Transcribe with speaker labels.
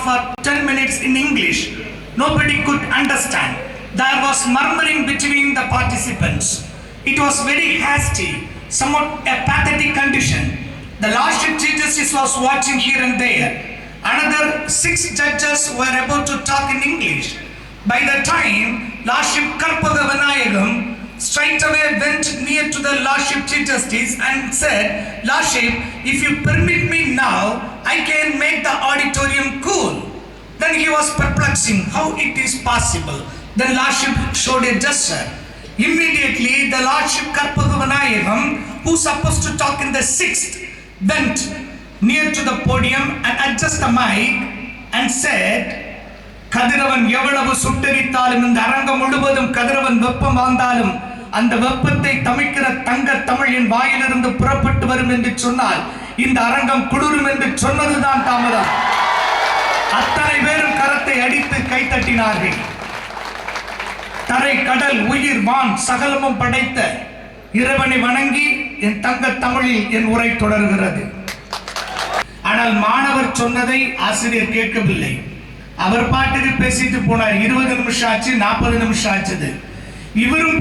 Speaker 1: for 10 minutes in English. Nobody could understand. There was murmuring between the participants. It was very hasty, somewhat a pathetic condition. The Lordship Chief Justice was watching here and there. Another 6 judges were about to talk in English. By the time Lordship Karpaga Vinayagam straight away went near to the Lordship Chief Justice and said, "Lordship, if you permit me now, I can make the auditorium cool." Then he was perplexing how it is possible. Then Lordship showed a gesture. Immediately the Lordship Karpaga Vinayagam, who supposed to talk in the 6th, went near to the podium and adjusted the mic and said, "கதிரவன் எவ்வளவு சுட்டரித்தாலும் இந்த அரங்கம் முழுவதும் கதிரவன் வெப்பம் வாழ்ந்தாலும் அந்த வெப்பத்தை தமிக்கிற தங்க தமிழ் என் வாயிலிருந்து புறப்பட்டு வரும் என்று சொன்னால் இந்த அரங்கம் குளிரும் என்று சொன்னதுதான் தாமதம்." அத்தனை பேரும் கரத்தை அடித்து கைத்தட்டினார்கள். தரை கடல் உயிர் வான் சகலமும் படைத்த இறைவனை வணங்கி என் தங்க தமிழில் என் உரை தொடர்கிறது. ஆனால் மாணவர் சொன்னதை ஆசிரியர் கேட்கவில்லை. அவர் பாட்டுக்கு பேசிட்டு போனார். 20 நிமிஷம் ஆச்சு, 40 நிமிஷம் ஆச்சு. இவரும்